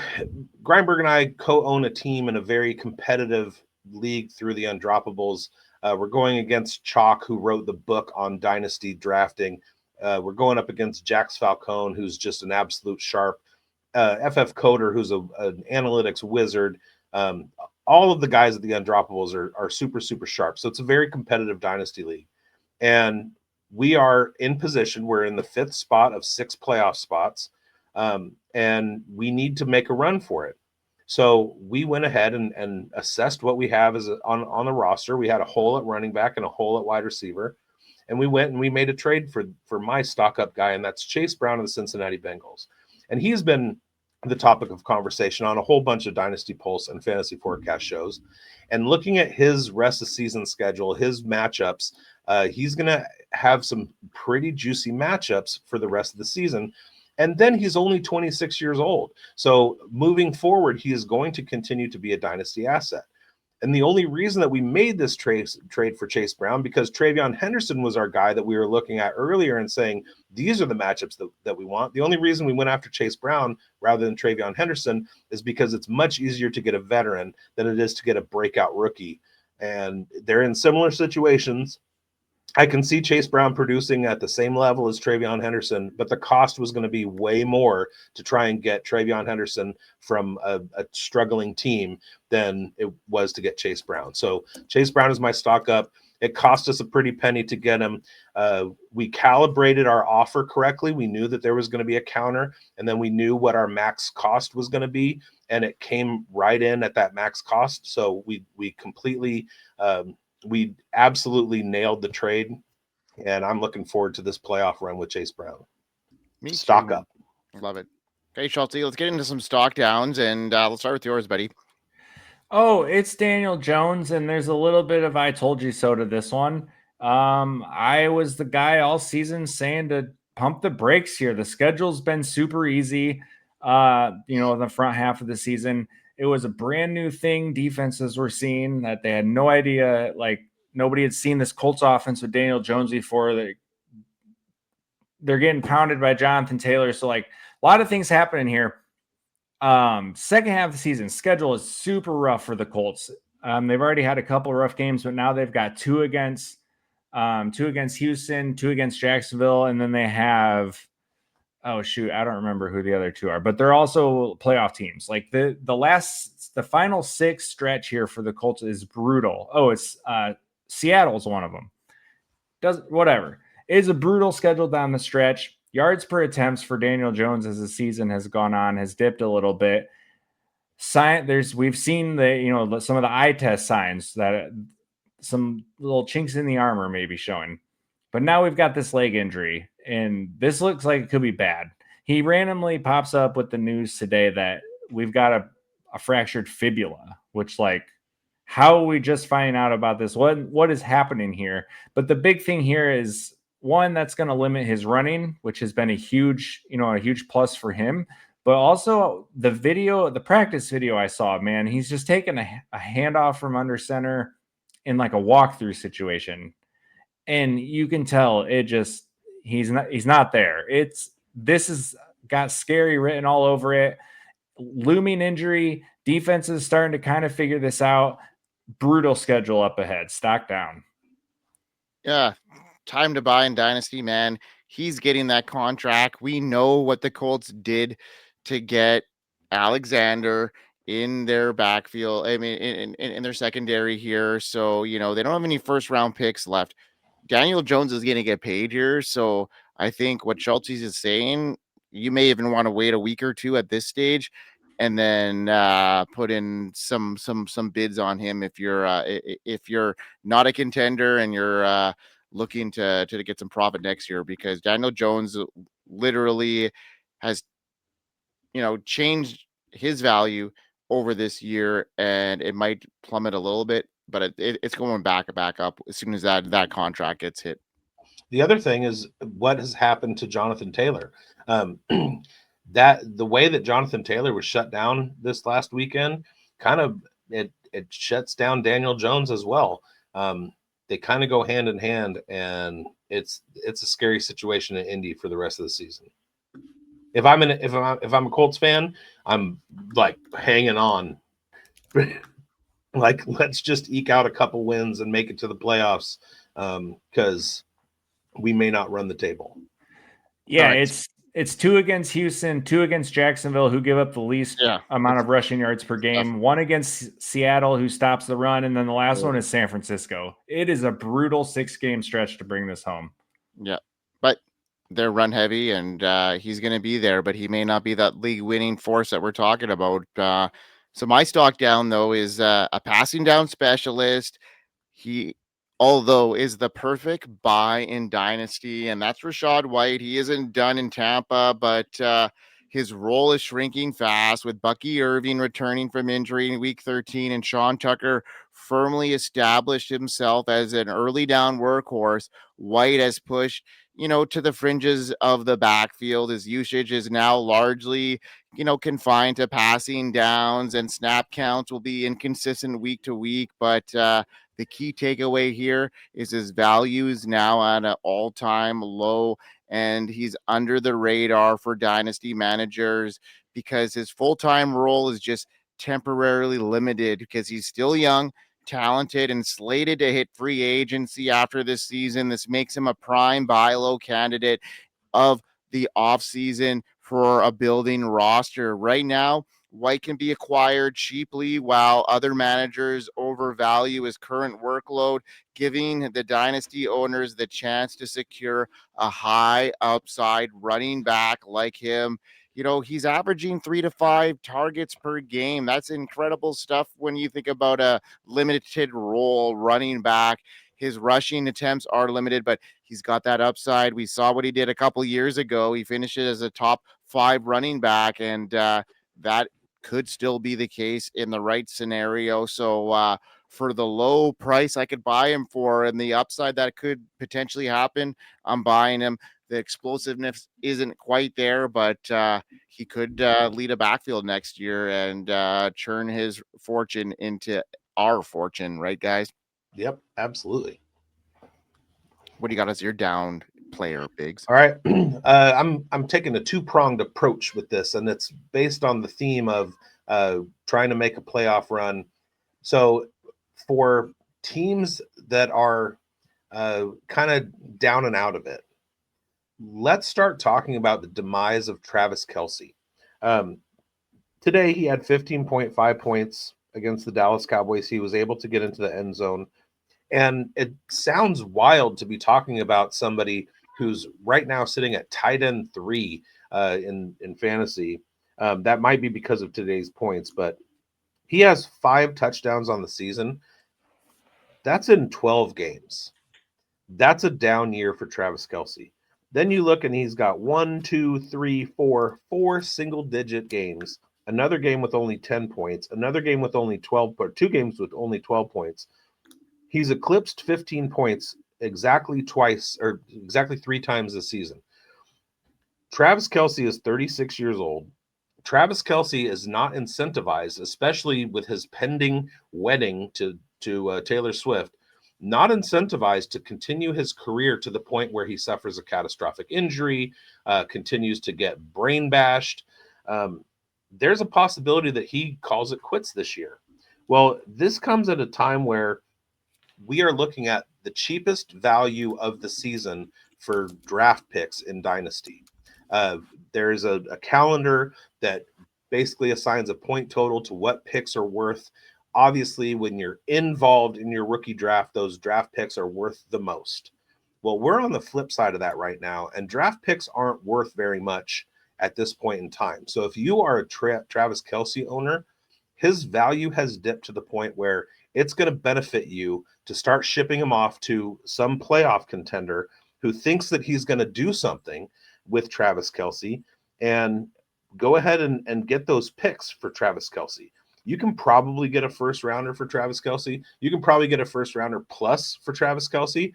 Grindberg and I co-own a team in a very competitive league through the Undroppables. We're going against Chalk, who wrote the book on dynasty drafting. We're going up against Jax Falcone, who's just an absolute sharp. FF Coder, who's an analytics wizard. All of the guys at the Undroppables are super, super sharp. So it's a very competitive dynasty league. And we are in position. We're in the 5th spot of 6 playoff spots. And we need to make a run for it. So we went ahead and assessed what we have as on the roster. We had a hole at running back and a hole at wide receiver. And we went and we made a trade for my stock up guy, and that's Chase Brown of the Cincinnati Bengals. And he's been the topic of conversation on a whole bunch of Dynasty Pulse and Fantasy Forecast shows. And looking at his rest of season schedule, his matchups, he's going to have some pretty juicy matchups for the rest of the season. And then he's only 26 years old. So moving forward, he is going to continue to be a dynasty asset. And the only reason that we made this trade for Chase Brown, because TreVeyon Henderson was our guy that we were looking at earlier and saying, these are the matchups that we want. The only reason we went after Chase Brown rather than TreVeyon Henderson is because it's much easier to get a veteran than it is to get a breakout rookie. And they're in similar situations. I can see Chase Brown producing at the same level as TreVeyon Henderson, but the cost was going to be way more to try and get TreVeyon Henderson from a struggling team than it was to get Chase Brown. So Chase Brown is my stock up. It cost us a pretty penny to get him. We calibrated our offer correctly. We knew that there was going to be a counter, and then we knew what our max cost was going to be, and it came right in at that max cost. So we completely we absolutely nailed the trade, and I'm looking forward to this playoff run with Chase Brown. Me stock too. Up. Love it. Okay, Schultzy, let's get into some stock downs, and let's start with yours, buddy. Oh, it's Daniel Jones, and there's a little bit of I told you so to this one. I was the guy all season saying to pump the brakes here. The schedule's been super easy, in the front half of the season. It was a brand new thing defenses were seeing that they had no idea. Like nobody had seen this Colts offense with Daniel Jones before. They're getting pounded by Jonathan Taylor. So like a lot of things happening here. Second half of the season schedule is super rough for the Colts. They've already had a couple of rough games, but now they've got two against Houston, two against Jacksonville, and then they have, oh shoot, I don't remember who the other two are, but they're also playoff teams. Like the final six stretch here for the Colts is brutal. Oh, it's Seattle's one of them. Whatever. It is a brutal schedule down the stretch. Yards per attempts for Daniel Jones as the season has gone on has dipped a little bit. We've seen some of the eye test signs that some little chinks in the armor may be showing, but now we've got this leg injury, and this looks like it could be bad. He randomly pops up with the news today that we've got a fractured fibula, which like, how are we just finding out about this? What is happening here? But the big thing here is, one, that's going to limit his running, which has been a huge plus for him. But also the practice video I saw, man, he's just taking a handoff from under center in like a walkthrough situation. And you can tell he's not there. This has got scary written all over it. Looming injury. Defense is starting to kind of figure this out. Brutal schedule up ahead. Stock down. Yeah. Time to buy in Dynasty, man. He's getting that contract. We know what the Colts did to get Alexander in their backfield. I mean, in their secondary here. So, they don't have any first round picks left. Daniel Jones is going to get paid here. So I think what Schultzy is saying, you may even want to wait a week or two at this stage and then put in some bids on him if you're not a contender and you're looking to get some profit next year, because Daniel Jones literally has changed his value over this year, and it might plummet a little bit, but it's going back up as soon as that contract gets hit. The other thing is what has happened to Jonathan Taylor. That the way that Jonathan Taylor was shut down this last weekend, kind of it shuts down Daniel Jones as well. They kind of go hand in hand, and it's a scary situation in Indy for the rest of the season. If I'm a Colts fan, I'm like hanging on. Like, let's just eke out a couple wins and make it to the playoffs, because we may not run the table. Yeah, it's 2 against Houston, 2 against Jacksonville, who give up the least amount of rushing yards per game, 1 against Seattle, who stops the run, and then the last one is San Francisco. It is a brutal 6-game stretch to bring this home. Yeah, but they're run heavy, and he's going to be there, but he may not be that league-winning force that we're talking about. So my stock down, though, is a passing down specialist. He, although, is the perfect buy in Dynasty, and that's Rachaad White. He isn't done in Tampa, but his role is shrinking fast with Bucky Irving returning from injury in week 13, and Sean Tucker firmly established himself as an early down workhorse. White has pushed to the fringes of the backfield. His usage is now largely, confined to passing downs, and snap counts will be inconsistent week to week. But the key takeaway here is his value is now at an all-time low, and he's under the radar for dynasty managers because his full-time role is just temporarily limited because he's still young, talented, and slated to hit free agency after this season. This makes him a prime buy low candidate of the offseason for a building roster. Right now, White can be acquired cheaply while other managers overvalue his current workload, giving the dynasty owners the chance to secure a high upside running back like him. He's averaging 3 to 5 targets per game. That's incredible stuff when you think about a limited role running back. His rushing attempts are limited, but he's got that upside. We saw what he did a couple years ago. He finished as a top 5 running back, and that could still be the case in the right scenario. So for the low price I could buy him for and the upside that could potentially happen, I'm buying him. The explosiveness isn't quite there, but he could lead a backfield next year and churn his fortune into our fortune, right, guys? Yep, absolutely. What do you got as your down player, Bigz? All right, I'm taking a two-pronged approach with this, and it's based on the theme of trying to make a playoff run. So for teams that are kind of down and out of it, let's start talking about the demise of Travis Kelce. Today, he had 15.5 points against the Dallas Cowboys. He was able to get into the end zone. And it sounds wild to be talking about somebody who's right now sitting at tight end 3 in fantasy. That might be because of today's points, but he has 5 touchdowns on the season. That's in 12 games. That's a down year for Travis Kelce. Then you look and he's got 4 single-digit games. Another game with only 10 points. Another game with only 12, or 2 games with only 12 points. He's eclipsed 15 points exactly twice, or exactly 3 times this season. Travis Kelce is 36 years old. Travis Kelce is not incentivized, especially with his pending wedding to Taylor Swift, not incentivized to continue his career to the point where he suffers a catastrophic injury, continues to get brain bashed. There's a possibility that he calls it quits this year. Well, this comes at a time where we are looking at the cheapest value of the season for draft picks in Dynasty. There's a calendar that basically assigns a point total to what picks are worth. Obviously, when you're involved in your rookie draft, those draft picks are worth the most. Well, we're on the flip side of that right now, and draft picks aren't worth very much at this point in time. So if you are a Travis Kelce owner, his value has dipped to the point where it's going to benefit you to start shipping him off to some playoff contender who thinks that he's going to do something with Travis Kelce, and go ahead and get those picks for Travis Kelce. You can probably get a first rounder for Travis Kelce. You can probably get a first rounder plus for Travis Kelce.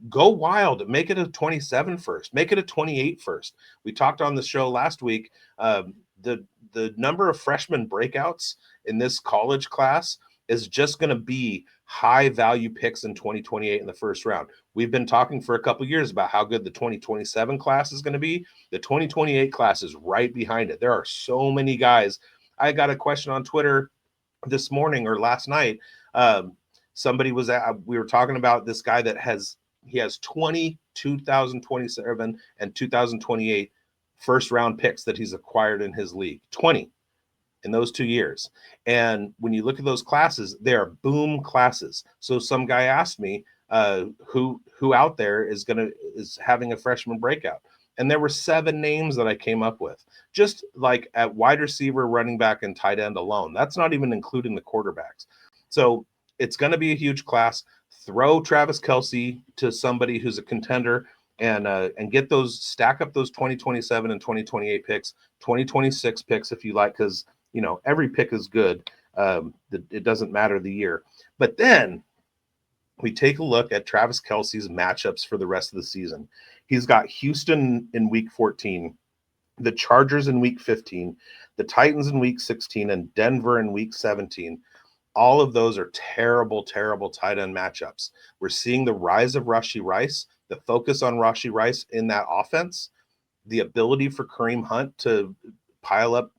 Go wild. Make it a 27 first. Make it a 28 first. We talked on the show last week. The number of freshman breakouts in this college class is just going to be high value picks in 2028 in the first round. We've been talking for a couple years about how good the 2027 class is going to be. The 2028 class is right behind it. There are so many guys. I got a question on Twitter this morning or last night. Somebody was we were talking about this guy that has 20 2027 and 2028 first round picks that he's acquired in his league. 20 in those 2 years. And when you look at those classes, they are boom classes. So some guy asked me who out there is having a freshman breakout. And there were 7 names that I came up with, just like at wide receiver, running back, and tight end alone. That's not even including the quarterbacks. So it's going to be a huge class. Throw Travis Kelce to somebody who's a contender and get those, stack up those 2027 and 2028 picks, 2026 picks if you like, because every pick is good. It doesn't matter the year. But then we take a look at Travis Kelce's matchups for the rest of the season. He's got Houston in week 14, the Chargers in week 15, the Titans in week 16, and Denver in week 17. All of those are terrible, terrible tight end matchups. We're seeing the rise of Rashee Rice, the focus on Rashee Rice in that offense, the ability for Kareem Hunt to pile up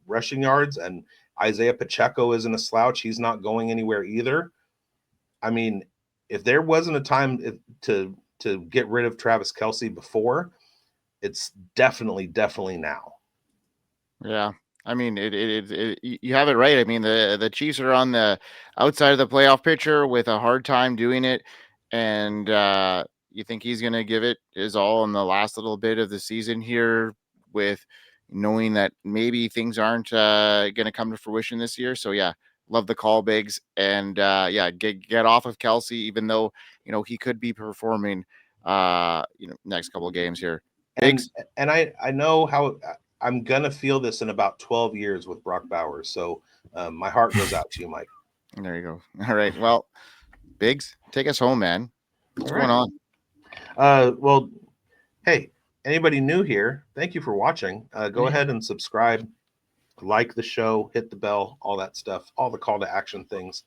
rushing yards, and Isaiah Pacheco isn't a slouch. He's not going anywhere either. I mean, if there wasn't a time to get rid of Travis Kelce before, it's definitely now. Yeah. I mean, you have it right. I mean, the Chiefs are on the outside of the playoff picture with a hard time doing it. And you think he's going to give it his all in the last little bit of the season here, with knowing that maybe things aren't going to come to fruition this year. So, yeah, love the call, Bigz. And, get off of Kelce, even though, he could be performing, next couple of games here. Bigz. And I know how I'm going to feel this in about 12 years with Brock Bowers. So my heart goes out to you, Mike. There you go. All right. Well, Bigz, take us home, man. What's going on? Well, Hey, anybody new here, thank you for watching. Go Yeah. ahead and subscribe, like the show, hit the bell, all that stuff, all the call to action things.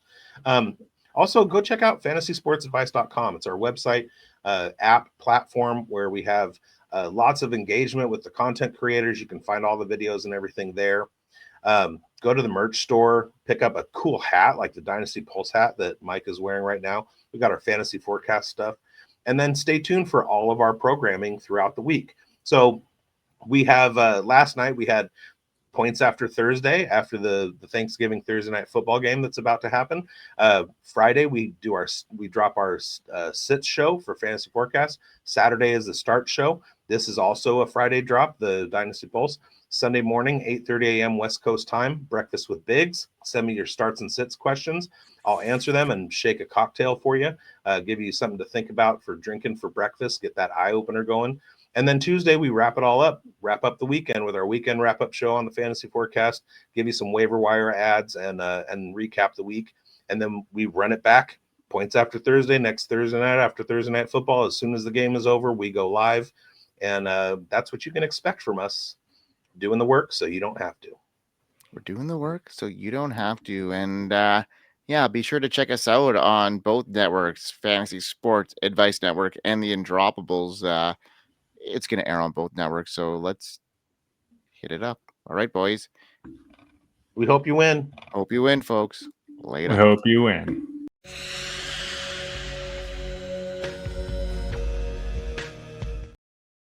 Also, go check out fantasysportsadvice.com. It's our website, app, platform where we have lots of engagement with the content creators. You can find all the videos and everything there. Go to the merch store, pick up a cool hat like the Dynasty Pulse hat that Mike is wearing right now. We got our fantasy forecast stuff. And then stay tuned for all of our programming throughout the week. So we have last night we had points after Thursday, after the Thanksgiving Thursday night football game that's about to happen. Friday we drop our sits show for fantasy forecast. Saturday is the start show. This is also a Friday drop, the Dynasty Pulse. Sunday morning, 8:30 a.m. West Coast time, breakfast with Bigz. Send me your starts and sits questions. I'll answer them and shake a cocktail for you, give you something to think about for drinking for breakfast, get that eye opener going. And then Tuesday, we wrap it all up, wrap up the weekend with our weekend wrap-up show on the fantasy forecast, give you some waiver wire ads and recap the week. And then we run it back, points after Thursday, next Thursday night after Thursday night football. As soon as the game is over, we go live. And that's what you can expect from us, doing the work so you don't have to. We're doing the work so you don't have to. And yeah, be sure to check us out on both networks, Fantasy Sports Advice Network and the Undroppables. It's going to air on both networks, so let's hit it up. All right, boys. We hope you win. Hope you win, folks. Later. We hope you win.